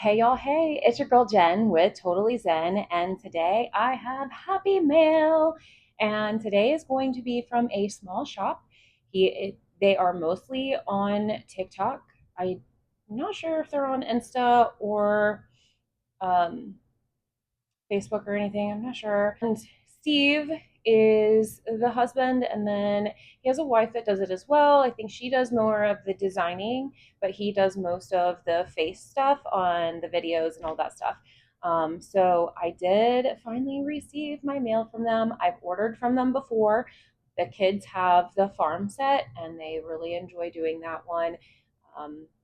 Hey y'all, hey, it's your girl Jen with Totally Zen, and today I have Happy Mail. And today is going to be from a small shop. They are mostly on TikTok. I'm not sure if they're on Insta or um, Facebook or anything. I'm not sure. And Steve is the husband, and then he has a wife that does it as well. I think she does more of the designing, but he does most of the face stuff on the videos and all that stuff. So I did finally receive my mail from them. I've ordered from them before. The kids have the farm set, and they really enjoy doing that one.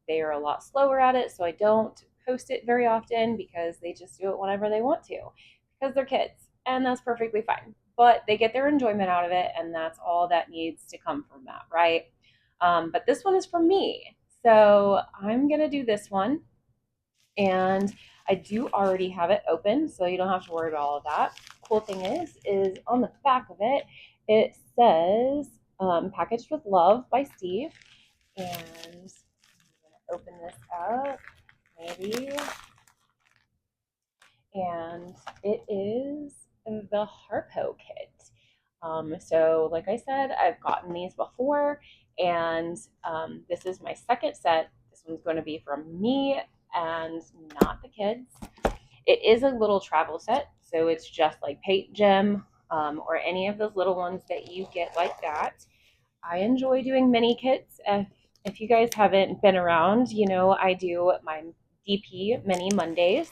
They are a lot slower at it, so I don't post it very often because they just do it whenever they want to because they're kids, and that's perfectly fine. But they get their enjoyment out of it, and that's all that needs to come from that, right? But this one is for me, so I'm gonna do this one, and I do already have it open, so you don't have to worry about all of that. Cool thing is on the back of it, it says "Packaged with Love" by Steve, and I'm gonna open this up, maybe, and it is the Harpo kit. So, like I said, I've gotten these before, and this is my second set. This one's going to be from me and not the kids. It is a little travel set, so it's just like paint gem or any of those little ones that you get like that. I enjoy doing mini kits. If you guys haven't been around, you know I do my DP Mini Mondays.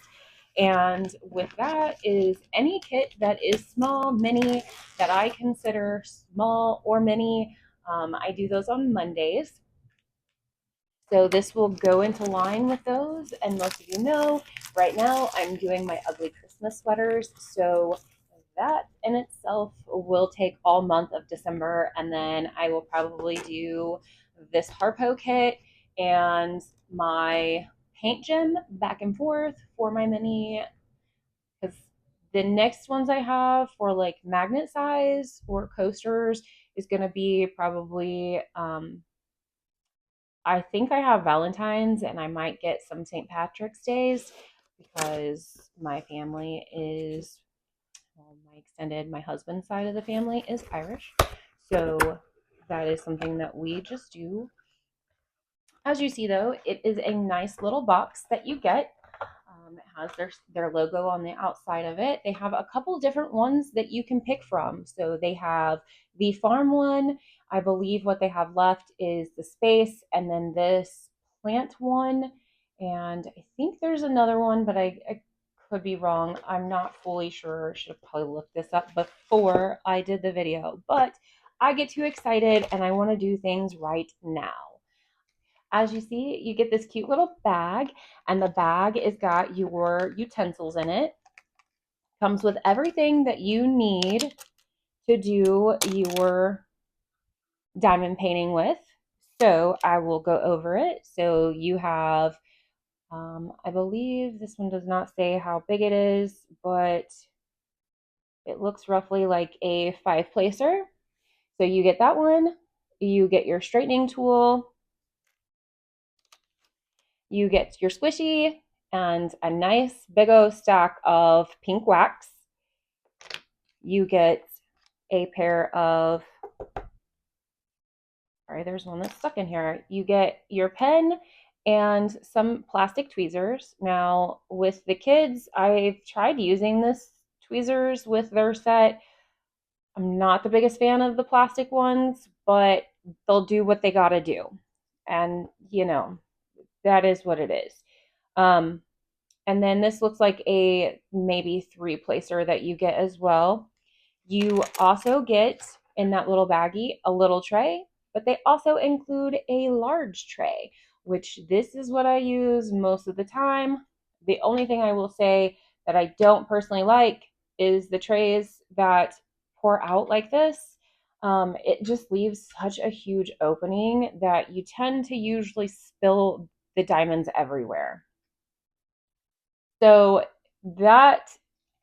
And with that is any kit that is small, mini, that I consider small or mini. I do those on Mondays. So this will go into line with those. And most of you know, right now I'm doing my ugly Christmas sweaters. So that in itself will take all month of December. And then I will probably do this Harpo kit and my paint gem back and forth for my mini, because the next ones I have for like magnet size or coasters is going to be probably I think I have Valentine's, and I might get some St. Patrick's Days because my family is, well, my husband's side of the family is Irish. So that is something that we just do. As you see, though, it is a nice little box that you get. It has their logo on the outside of it. They have a couple different ones that you can pick from. So they have the farm one. I believe what they have left is the space, and then this plant one. And I think there's another one, but I could be wrong. I'm not fully sure. I should have probably looked this up before I did the video. But I get too excited and I want to do things right now. As you see, you get this cute little bag, and the bag has got your utensils in it. Comes with everything that you need to do your diamond painting with. So I will go over it. So you have, I believe this one does not say how big it is, but it looks roughly like a 5-placer. So you get that one. You get your straightening tool. You get your squishy and a nice big old stack of pink wax. You get a pair of, sorry, there's one that's stuck in here. You get your pen and some plastic tweezers. Now, with the kids, I've tried using this tweezers with their set. I'm not the biggest fan of the plastic ones, but they'll do what they got to do. And, that is what it is. Um, And then this looks like a maybe 3-placer that you get as well. You also get in that little baggie a little tray, but they also include a large tray, which this is what I use most of the time. The only thing I will say that I don't personally like is the trays that pour out like this. It just leaves such a huge opening that you tend to usually spill the diamonds everywhere. So that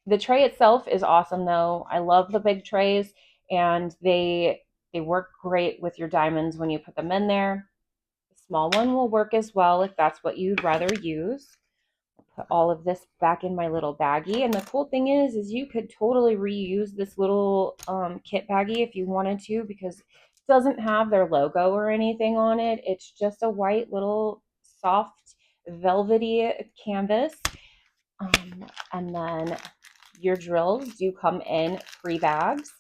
the tray itself is awesome though. I love the big trays, and they work great with your diamonds when you put them in there. The small one will work as well if that's what you'd rather use. I'll put all of this back in my little baggie. And the cool thing is you could totally reuse this little kit baggie if you wanted to, because it doesn't have their logo or anything on it. It's just a white little soft velvety canvas. And then your drills do come in free bags.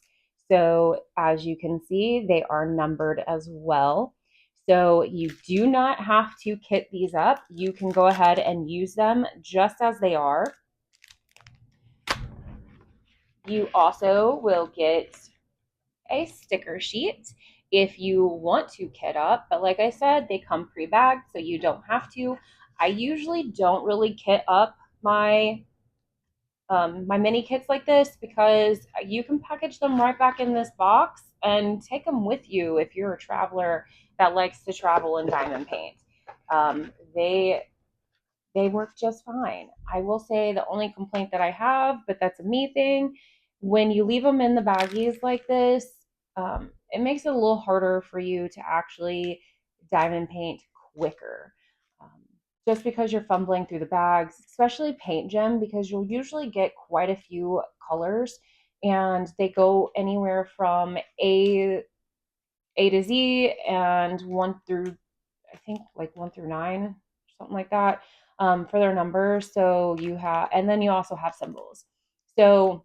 So as you can see, they are numbered as well. So you do not have to kit these up. You can go ahead and use them just as they are. You also will get a sticker sheet if you want to kit up. But like I said, they come pre-bagged, so you don't have to. I usually don't really kit up my mini kits like this because you can package them right back in this box and take them with you if you're a traveler that likes to travel in diamond paint. They work just fine. I will say the only complaint that I have, but that's a me thing, when you leave them in the baggies like this, it makes it a little harder for you to actually diamond paint quicker. Um, just because you're fumbling through the bags, especially paint gem, because you'll usually get quite a few colors and they go anywhere from A to Z and one through, I think like 1 through 9, something like that, for their numbers. So you have, and then you also have symbols. So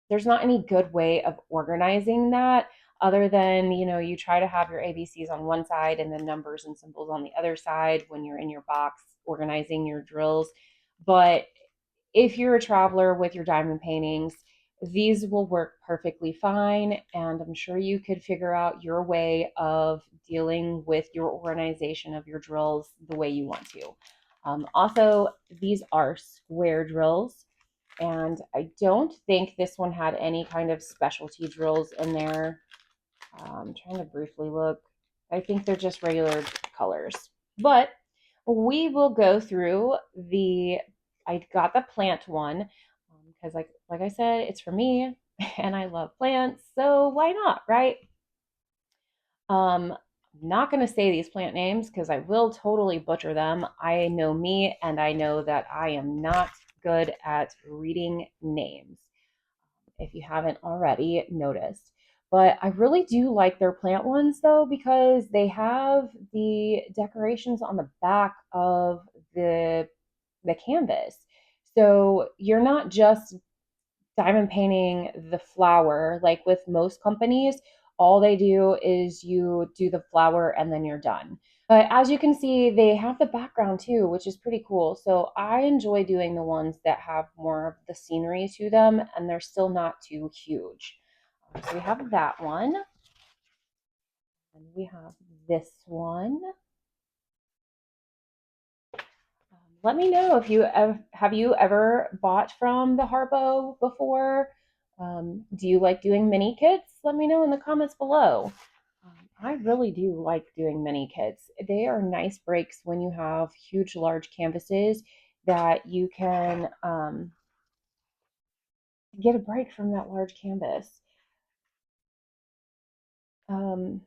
there's not any good way of organizing that other than, you try to have your ABCs on one side and then numbers and symbols on the other side when you're in your box organizing your drills. But if you're a traveler with your diamond paintings, these will work perfectly fine. And I'm sure you could figure out your way of dealing with your organization of your drills the way you want to. Also, these are square drills. And I don't think this one had any kind of specialty drills in there. I'm trying to briefly look. I think they're just regular colors. But we will go through I got the plant one because like I said, it's for me and I love plants, so why not, right? I'm not going to say these plant names because I will totally butcher them. I know me and I know that I am not good at reading names, if you haven't already noticed. But I really do like their plant ones though, because they have the decorations on the back of the canvas. So you're not just diamond painting the flower like with most companies. All they do is you do the flower and then you're done. But as you can see, they have the background too, which is pretty cool. So I enjoy doing the ones that have more of the scenery to them and they're still not too huge. So we have that one. And we have this one. Let me know if have you ever bought from the Harpo before? Do you like doing mini kits? Let me know in the comments below. I really do like doing mini kits. They are nice breaks when you have huge, large canvases that you can get a break from that large canvas. Um,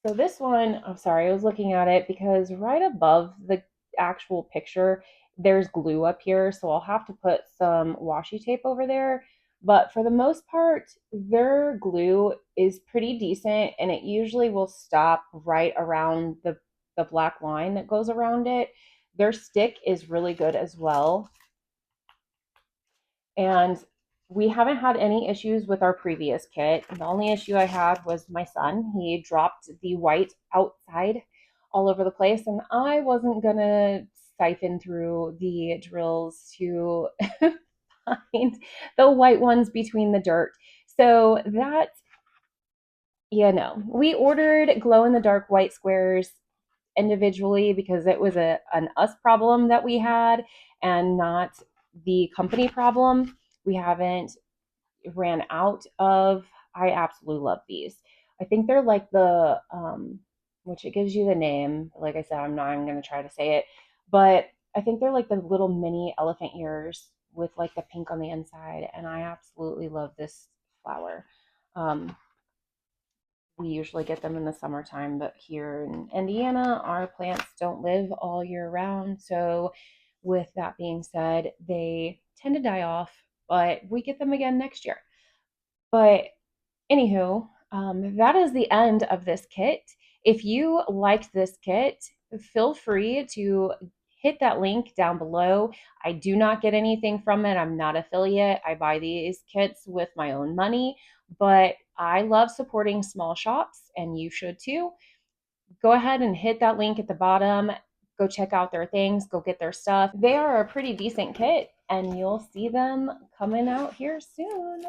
So this one, I'm sorry, I was looking at it because right above the actual picture, there's glue up here. So I'll have to put some washi tape over there. But for the most part, their glue is pretty decent and it usually will stop right around the black line that goes around it. Their stick is really good as well. And we haven't had any issues with our previous kit. The only issue I had was my son. He dropped the white outside all over the place, and I wasn't gonna siphon through the drills to find the white ones between the dirt. So that, we ordered glow in the dark white squares individually because it was an us problem that we had and not the company problem. We haven't ran out of. I absolutely love these. I think they're like which it gives you the name. Like I said, I'm not even going to try to say it, but I think they're like the little mini elephant ears with like the pink on the inside, and I absolutely love this flower. Um, we usually get them in the summertime, but here in Indiana, our plants don't live all year round, so with that being said, they tend to die off, but we get them again next year. But anywho, that is the end of this kit. If you liked this kit, feel free to hit that link down below. I do not get anything from it. I'm not affiliate. I buy these kits with my own money, but I love supporting small shops and you should too. Go ahead and hit that link at the bottom. Go check out their things, go get their stuff. They are a pretty decent kit and you'll see them coming out here soon.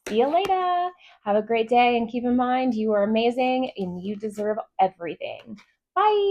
See you later. Have a great day and keep in mind you are amazing and you deserve everything. Bye.